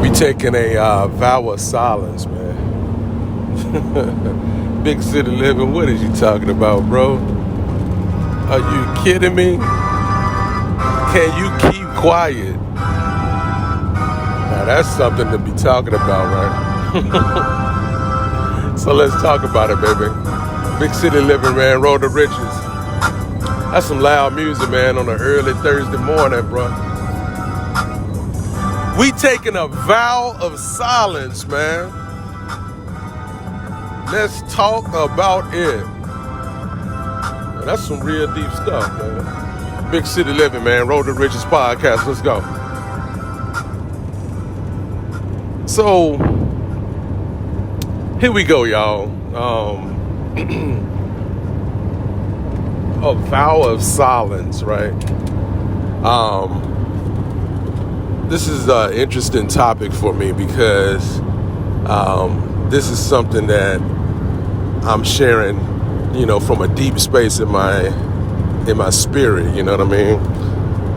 We taking a vow of silence, man. Big city living, what is you talking about, bro? Are you kidding me? Can you keep quiet? Now that's something to be talking about, right? So let's talk about it, baby. Big city living, man, road to riches. That's some loud music, man, on an early Thursday morning, bro. We taking a vow of silence, man. Let's talk about it. Man, that's some real deep stuff, man. Big city living, man. Road to Riches podcast. Let's go. So, here we go, y'all. A vow of silence, right? This is an interesting topic for me because this is something that I'm sharing, from a deep space in my spirit, you know what I mean?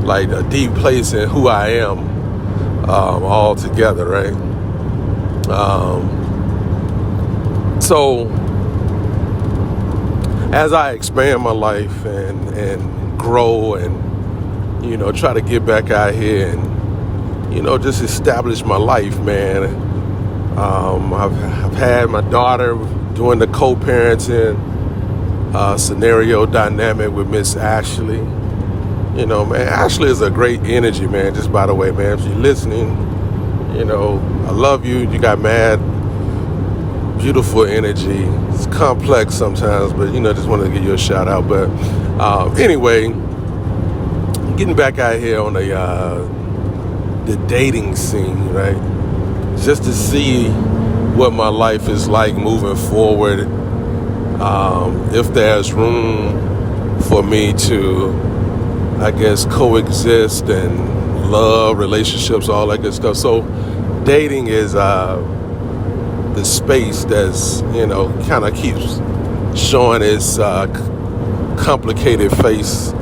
Like a deep place in who I am all together, right? So as I expand my life and grow and, try to get back out here and, just establish my life, man. I've had my daughter doing the co-parenting scenario dynamic with Miss Ashley. Man, Ashley is a great energy, man. Just by the way, man, if you're listening, I love you. You got mad, beautiful energy. It's complex sometimes, but, just wanted to give you a shout out. But anyway, getting back out here on the dating scene, right? Just to see what my life is like moving forward. If there's room for me to, I guess, coexist and love, relationships, all that good stuff. So dating is the space that's, kind of keeps showing its complicated face,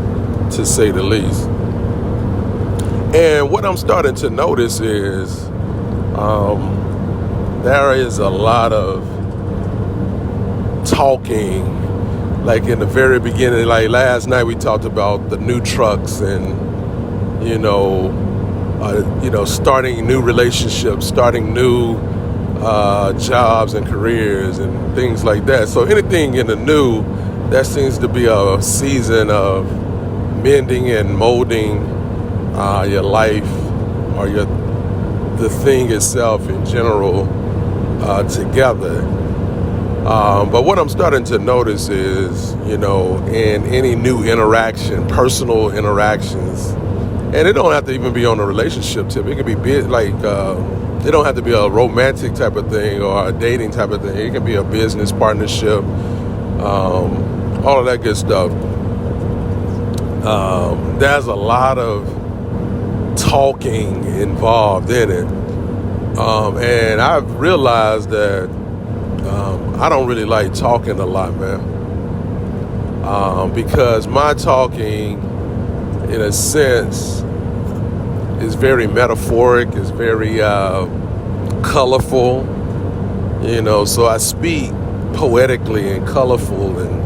to say the least. And what I'm starting to notice is there is a lot of talking, like in the very beginning, like last night we talked about the new trucks and, starting new relationships, starting new jobs and careers and things like that. So anything in the new, that seems to be a season of mending and molding your life or the thing itself in general together. But what I'm starting to notice is, in any new interaction, personal interactions, and it don't have to even be on a relationship tip. It could be like, it don't have to be a romantic type of thing or a dating type of thing. It can be a business partnership, all of that good stuff. There's a lot of talking involved in it. And I've realized that I don't really like talking a lot, man. Because my talking, in a sense, is very metaphoric, is very colorful, so I speak poetically and colorful and,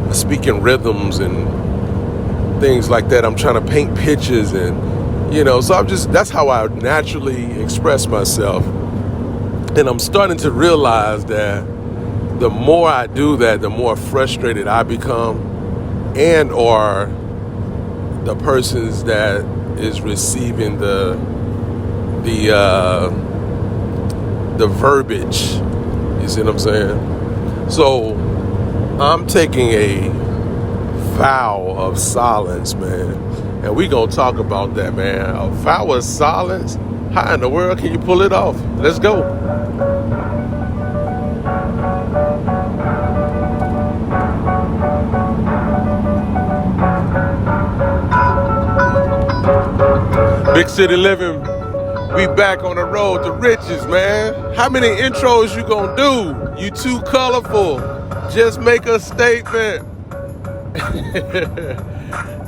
I speak in rhythms and things like that. I'm trying to paint pictures and, so that's how I naturally express myself. And I'm starting to realize that the more I do that, the more frustrated I become, and or the persons that is receiving the verbiage. You see what I'm saying? So I'm taking a vow of silence, man. And we gonna talk about that, man. A vow of silence? How in the world can you pull it off? Let's go. Big city living, we back on the road to riches, man. How many intros you gonna do? You too colorful. Just make a statement.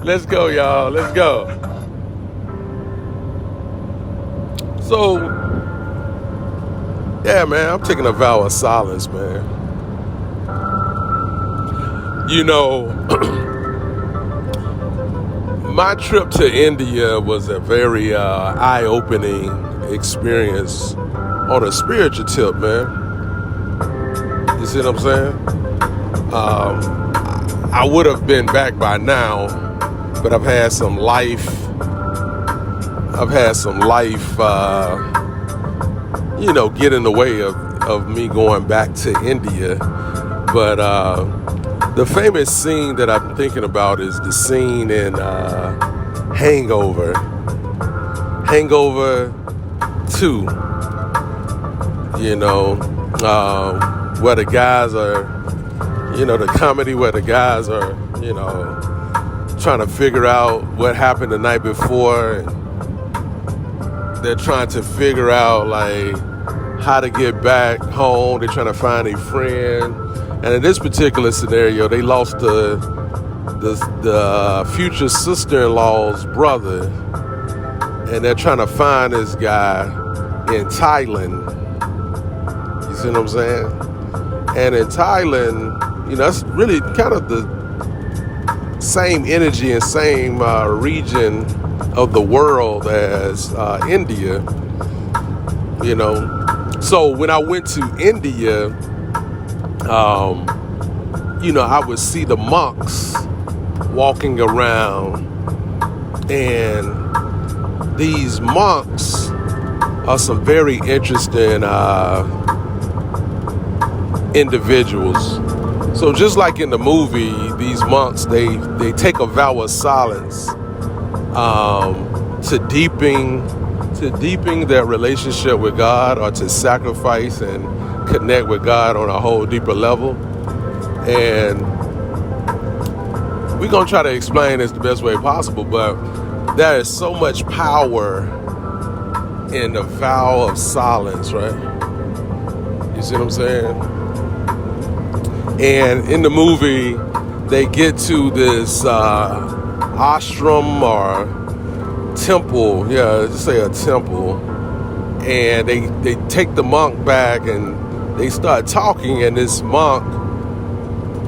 Let's go, y'all. Let's go. So, yeah, man, I'm taking a vow of silence, man. You know, my trip to India was a very eye-opening experience on a spiritual tip, man. You see what I'm saying? I would have been back by now, but I've had some life, get in the way of me going back to India. But the famous scene that I'm thinking about is the scene in Hangover 2, where the guys are, the comedy where the guys are, trying to figure out what happened the night before. And they're trying to figure out, like, how to get back home. They're trying to find a friend. And in this particular scenario, they lost the future sister-in-law's brother. And they're trying to find this guy in Thailand. You see what I'm saying? And in Thailand, that's really kind of the same energy and same region of the world as India. So when I went to India, I would see the monks walking around, and these monks are some very interesting individuals. So just like in the movie, these monks, they take a vow of silence to deepen their relationship with God, or to sacrifice and connect with God on a whole deeper level. And we're going to try to explain this the best way possible, but there is so much power in the vow of silence, right? You see what I'm saying? And in the movie, they get to this ashram or temple, just say a temple, and they take the monk back and they start talking, and this monk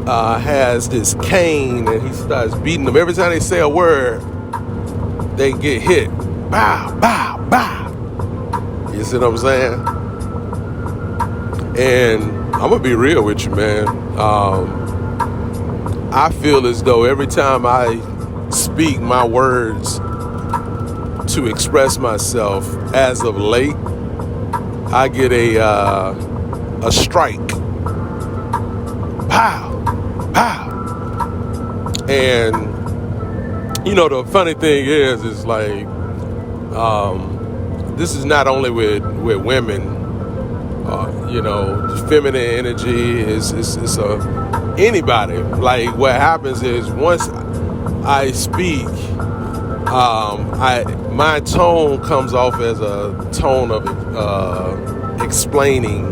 has this cane, and he starts beating them. Every time they say a word, they get hit. Bow, bow, bow. You see what I'm saying? And I'm going to be real with you, man. I feel as though every time I speak my words to express myself, as of late, I get a strike. Pow, pow. And, the funny thing is like, this is not only with women. Feminine energy is anybody. Like, what happens is, once I speak, my tone comes off as a tone of explaining,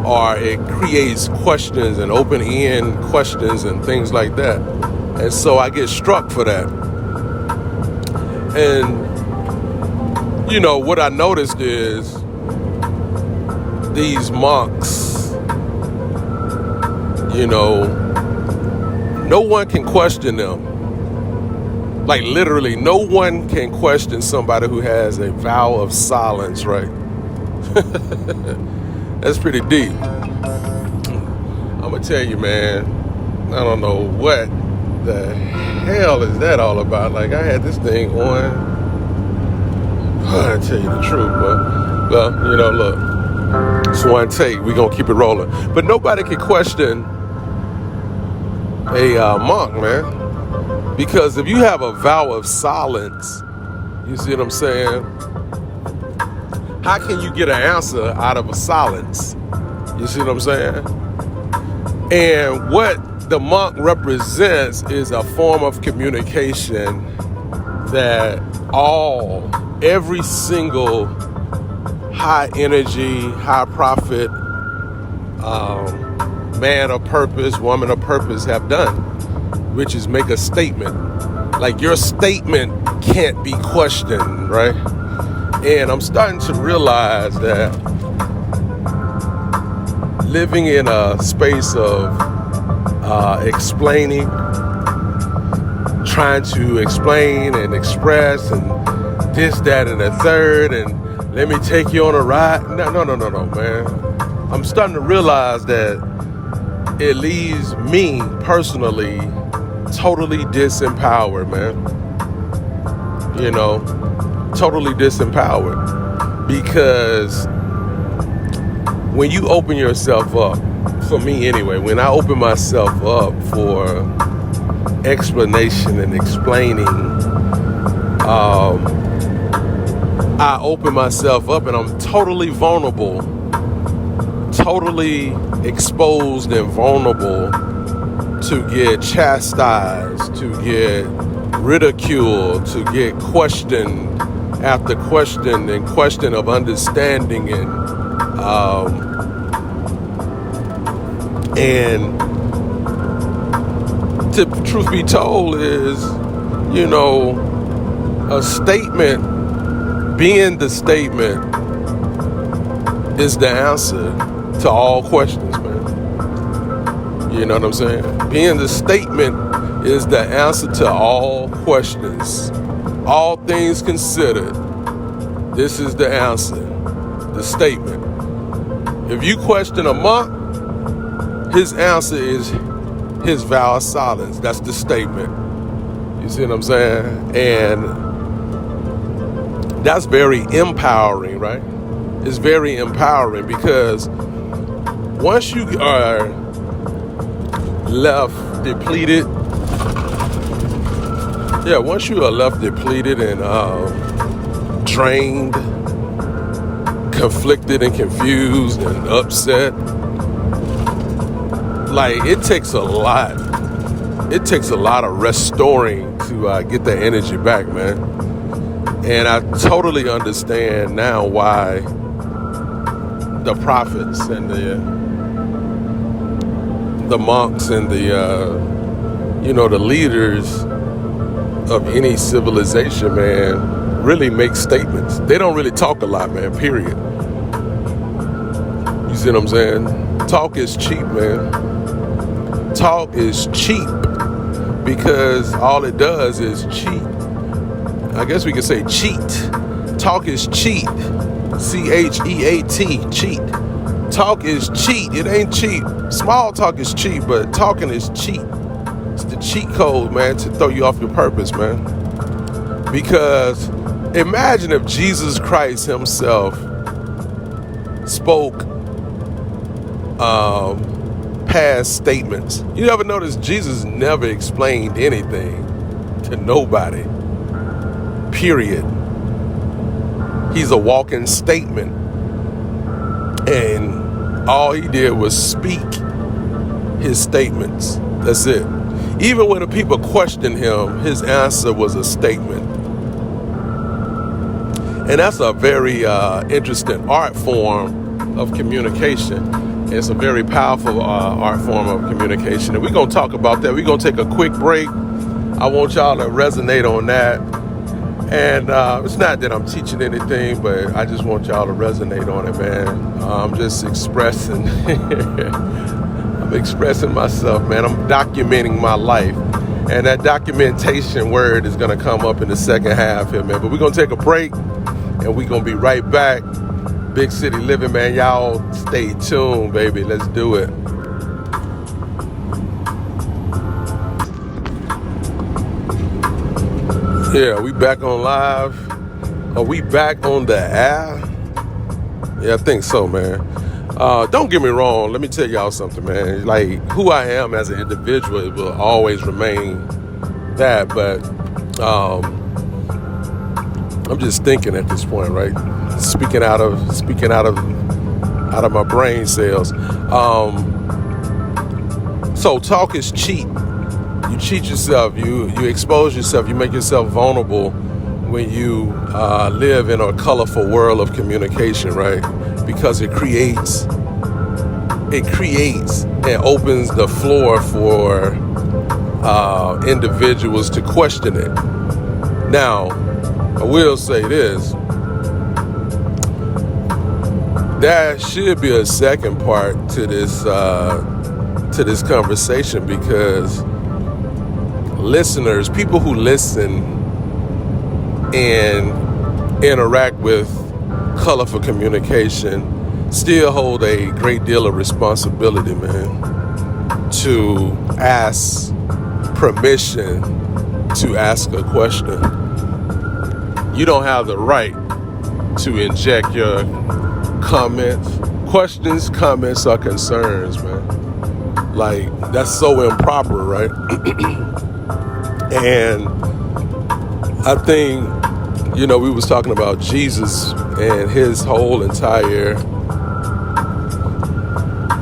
or it creates questions and open-end questions and things like that. And so I get struck for that. And what I noticed is, these monks, no one can question them. Like, literally, no one can question somebody who has a vow of silence, right? That's pretty deep. I'm gonna tell you, man, I don't know what the hell is that all about. Like, I had this thing on. I tell you the truth, but look. It's one take. We're going to keep it rolling. But nobody can question a monk, man. Because if you have a vow of silence, you see what I'm saying? How can you get an answer out of a silence? You see what I'm saying? And what the monk represents is a form of communication that every single high energy, high profit, man of purpose, woman of purpose have done, which is make a statement. Like, your statement can't be questioned, right? And I'm starting to realize that living in a space of explaining, trying to explain and express and this, that, and the third, and let me take you on a ride. No, man. I'm starting to realize that it leaves me personally totally disempowered, man. You know, totally disempowered. Because when you open yourself up, for me anyway, when I open myself up for explanation and explaining, I open myself up and I'm totally vulnerable, totally exposed and vulnerable to get chastised, to get ridiculed, to get questioned after question and question of understanding and to truth be told is, you know, a statement, being the statement is the answer to all questions, man. You know what I'm saying? Being the statement is the answer to all questions. All things considered, this is the answer, the statement. If you question a monk, his answer is his vow of silence. That's the statement. You see what I'm saying? And that's very empowering, right? It's very empowering because once you are left depleted, once you are left depleted and drained, conflicted and confused and upset, like it takes a lot of restoring to get the energy back, man. And I totally understand now why the prophets and the monks and the leaders of any civilization, man, really make statements. They don't really talk a lot, man, period. You see what I'm saying? Talk is cheap, man. Talk is cheap because all it does is cheat. I guess we could say cheat. Talk is cheat. C-H-E-A-T, cheat. Talk is cheat. It ain't cheap. Small talk is cheap, but talking is cheat. It's the cheat code, man, to throw you off your purpose, man. Because imagine if Jesus Christ himself spoke past statements. You ever notice Jesus never explained anything to nobody? Period. He's a walking statement. And all he did was speak his statements. That's it. Even when the people questioned him, his answer was a statement. And that's a very interesting art form of communication. It's a very powerful art form of communication. And we're going to talk about that. We're going to take a quick break. I want y'all to resonate on that. And it's not that I'm teaching anything, but I just want y'all to resonate on it, man. I'm just expressing. I'm expressing myself, man. I'm documenting my life. And that documentation word is going to come up in the second half here, man. But we're going to take a break, and we're going to be right back. Big City Living, man. Y'all stay tuned, baby. Let's do it. Yeah, we back on live. Are we back on the air? Yeah, I think so, man. Don't get me wrong. Let me tell y'all something, man. Like, who I am as an individual, it will always remain that. But I'm just thinking at this point, right? Speaking out of my brain cells. So talk is cheap. You cheat yourself, you expose yourself, you make yourself vulnerable when you live in a colorful world of communication, right? Because it creates and opens the floor for individuals to question it. Now, I will say this, There should be a second part to this conversation, because listeners, people who listen and interact with colorful communication, still hold a great deal of responsibility, man, to ask permission to ask a question. You don't have the right to inject your questions, comments, or concerns, man. Like, that's so improper, right? And I think, we was talking about Jesus and his whole entire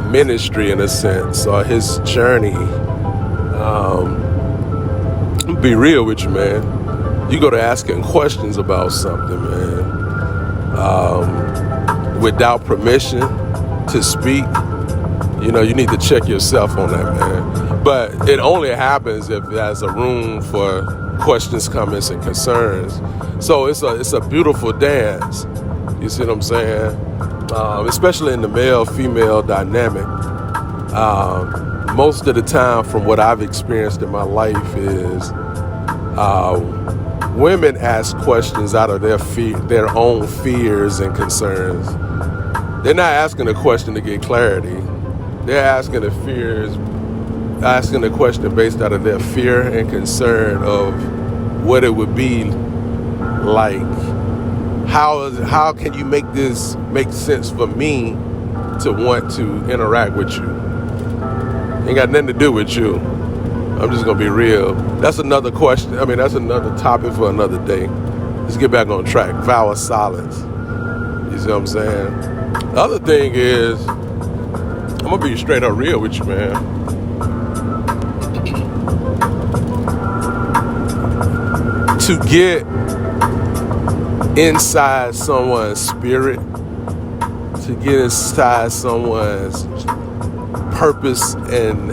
ministry, in a sense, or his journey. Be real with you, man. You go to asking questions about something, man, without permission to speak, you need to check yourself on that, man. But it only happens if there's a room for questions, comments, and concerns. So it's a beautiful dance. You see what I'm saying? Especially in the male-female dynamic. Most of the time, from what I've experienced in my life, is women ask questions out of their own fears and concerns. They're not asking a question to get clarity. They're asking the question based out of their fear and concern of what it would be like. How can you make this make sense for me to want to interact with you? Ain't got nothing to do with you. I'm just gonna be real. That's another question. That's another topic for another day. Let's get back on track. Vow of silence. You see what I'm saying? The other thing is, I'm gonna be straight up real with you, man. To get inside someone's spirit, to get inside someone's purpose and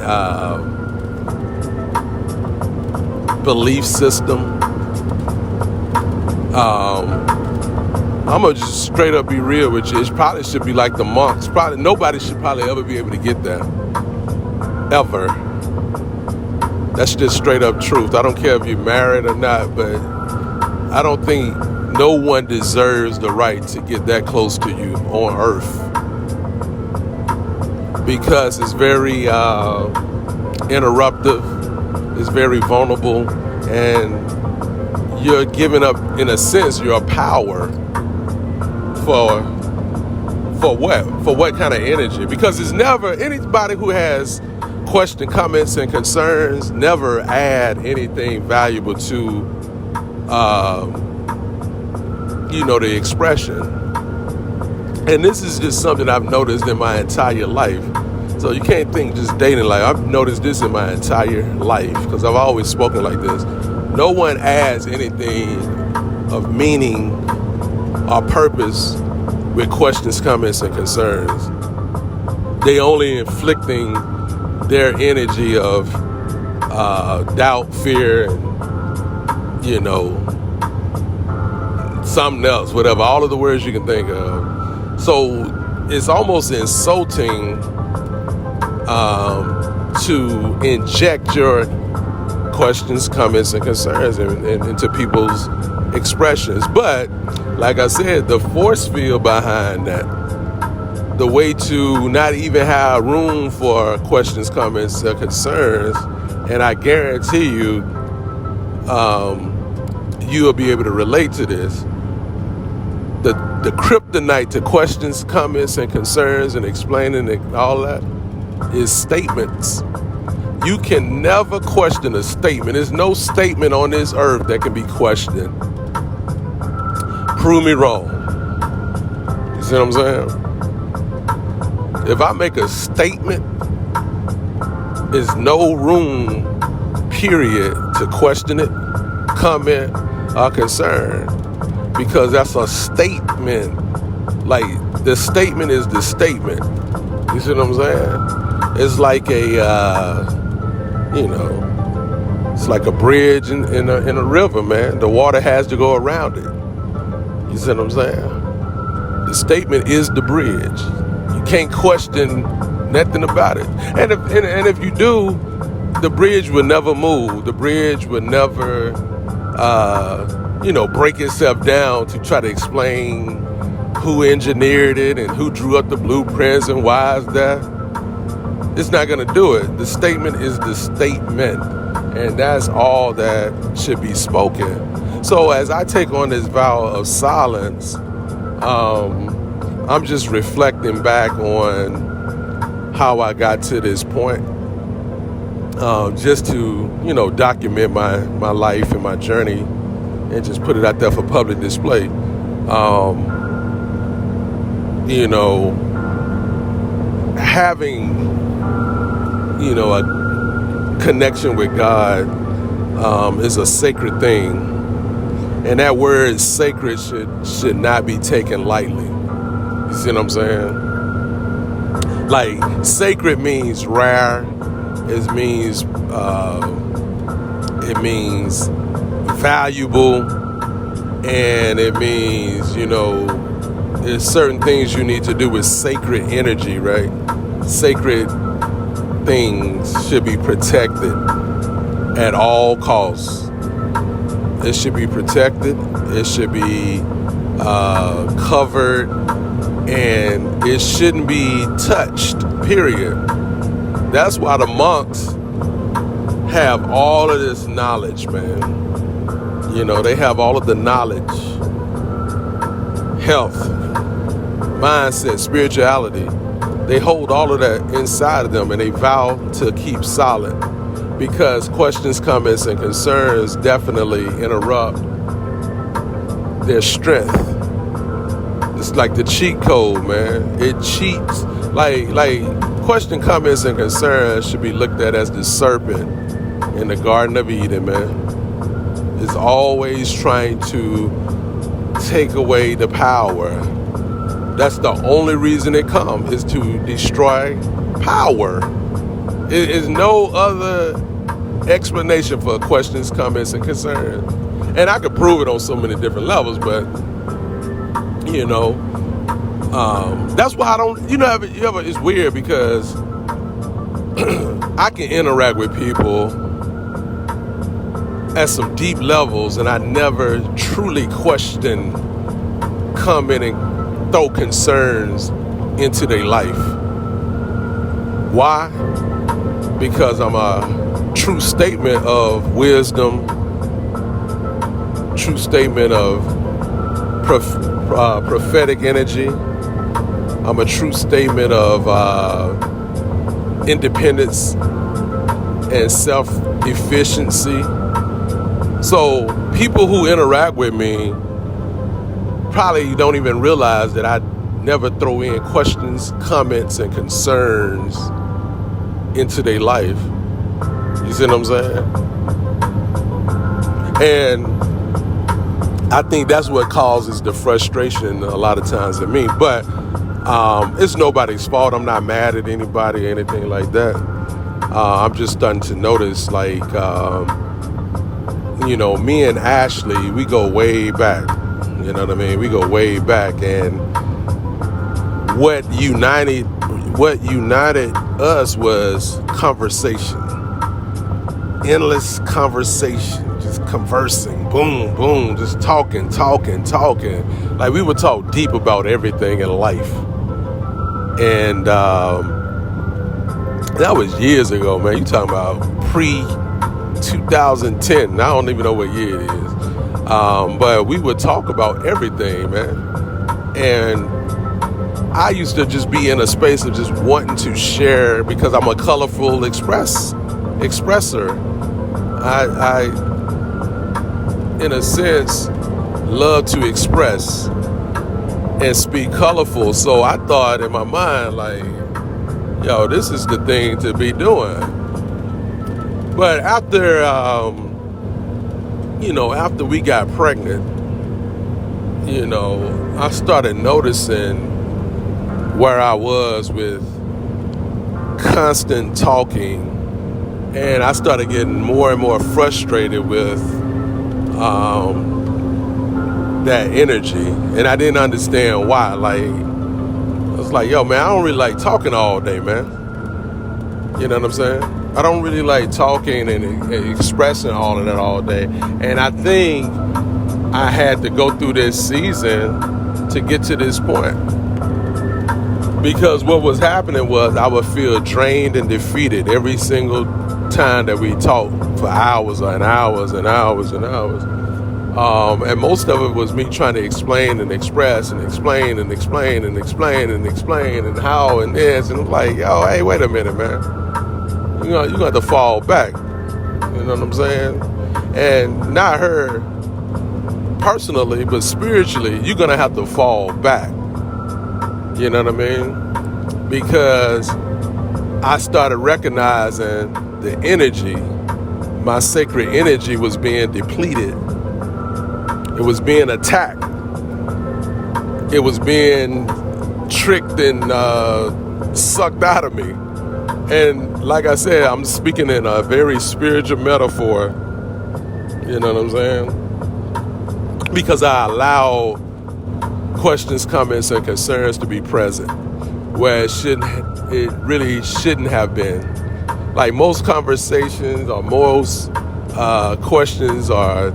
belief system, I'm gonna just straight up be real with you. It probably should be like the monks. Nobody should ever be able to get there, ever. That's just straight up truth. I don't care if you're married or not, but I don't think no one deserves the right to get that close to you on earth, because it's very interruptive, it's very vulnerable, and you're giving up, in a sense, your power for what? For what kind of energy? Because it's never, anybody who has questions, comments, and concerns never add anything valuable to the expression. And this is just something I've noticed in my entire life. So you can't think just dating life. I've noticed this in my entire life, because I've always spoken like this. No one adds anything of meaning or purpose with questions, comments, and concerns. They only inflicting their energy of doubt, fear, and something else, whatever, all of the words you can think of. So it's almost insulting to inject your questions, comments, and concerns into people's expressions. But like I said, the force field behind that, the way to not even have room for questions, comments, or concerns, and I guarantee you, you'll be able to relate to this. The kryptonite to questions, comments, and concerns and explaining and all that is statements. You can never question a statement. There's no statement on this earth that can be questioned. Prove me wrong. You see what I'm saying? If I make a statement, there's no room, period, to question it, comment, or concern. Because that's a statement. Like, the statement is the statement. You see what I'm saying? It's like it's like a bridge in a river, man. The water has to go around it. You see what I'm saying? The statement is the bridge. You can't question nothing about it. And if you do, the bridge will never move. The bridge will never, break itself down to try to explain who engineered it and who drew up the blueprints and why is that. It's not going to do it. The statement is the statement, and that's all that should be spoken. So as I take on this vow of silence, I'm just reflecting back on how I got to this point, just to, document my life and my journey and just put it out there for public display. Having, a connection with God is a sacred thing. And that word sacred should not be taken lightly. You see what I'm saying? Like, sacred means rare. It means valuable, and it means, there's certain things you need to do with sacred energy, right? Sacred things should be protected at all costs. It should be protected. It should be covered, and it shouldn't be touched, period. That's why the monks have all of this knowledge, man. They have all of the knowledge, health, mindset, spirituality. They hold all of that inside of them, and they vow to keep silent, because questions, comments, and concerns definitely interrupt their strength. It's like the cheat code, man. It cheats. Like question, comments, and concerns should be looked at as the serpent in the Garden of Eden, man. It's always trying to take away the power. That's the only reason it comes, is to destroy power. It is no other explanation for questions, comments, and concerns. And I could prove it on so many different levels, but that's why I don't, it's weird because I can interact with people at some deep levels, and I never truly question, comment, and throw concerns into their life. Why? Because I'm a true statement of wisdom, true statement of prophetic energy. I'm a true statement of independence and self-efficiency. So people who interact with me probably don't even realize that I never throw in questions, comments, and concerns into their life. You see what I'm saying? And I think that's what causes the frustration a lot of times in me. But it's nobody's fault. I'm not mad at anybody or anything like that. I'm just starting to notice, like, me and Ashley, we go way back. You know what I mean? We go way back. And what united us was conversation. Endless conversation. Just conversing. Boom, boom. Just talking. Like, we would talk deep about everything in life. And that was years ago, man. You talking about pre-2010. I don't even know what year it is. But we would talk about everything, man. And I used to just be in a space of just wanting to share, because I'm a colorful expresser. I, in a sense, love to express and speak colorful. So I thought in my mind, like, yo, this is the thing to be doing. But after, after we got pregnant, I started noticing where I was with constant talking, and I started getting more and more frustrated with that energy, and I didn't understand why. Like, I was like, yo, man, I don't really like talking all day, man. You know what I'm saying? I don't really like talking and expressing all of that all day. And I think I had to go through this season to get to this point. Because what was happening was I would feel drained and defeated every single time that we talked for hours and hours and hours and hours. And most of it was me trying to explain and express and explain and explain and explain and explain and how and this. And I'm like, yo, hey, wait a minute, man. You're going to have to fall back. You know what I'm saying? And not her personally, but spiritually, you're going to have to fall back. You know what I mean? Because I started recognizing the energy, my sacred energy was being depleted. It was being attacked. It was being tricked and sucked out of me. And like I said, I'm speaking in a very spiritual metaphor. You know what I'm saying? Because I allowed questions, comments, and concerns to be present where it really shouldn't have been. Like most conversations or most questions or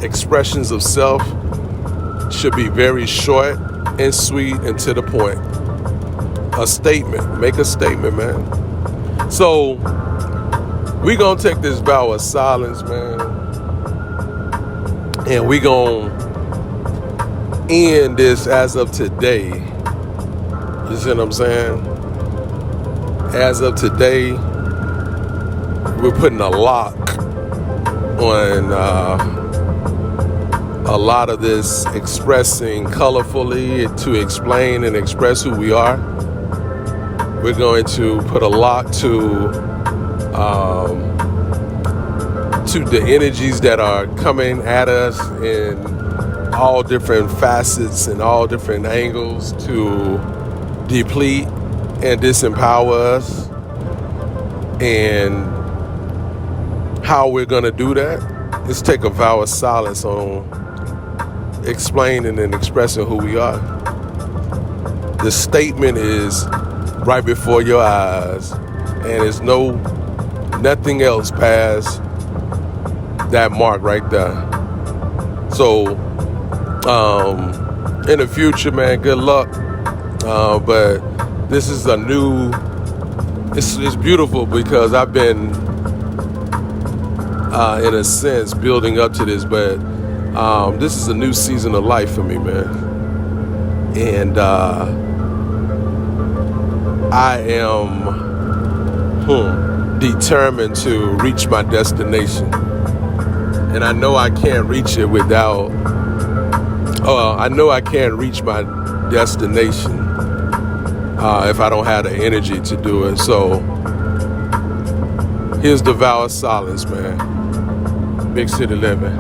expressions of self should be very short and sweet and to the point. A statement. Make a statement, man. So we gonna take this vow of silence, man, and we gonna end this as of today. You see what I'm saying? As of today, we're putting a lock on a lot of this expressing colorfully to explain and express who we are. We're going to put a lock to the energies that are coming at us in all different facets and all different angles to deplete and disempower us. And how we're going to do that is take a vow of silence on explaining and expressing who we are. The statement is right before your eyes, and there's nothing else past that mark right there. So in the future, man, good luck. But this is it's beautiful because I've been in a sense building up to this, but this is a new season of life for me, man. And I am determined to reach my destination. And I know I can't reach it without, I know I can't reach my destination if I don't have the energy to do it. So here's the vow of silence, man. Big city living.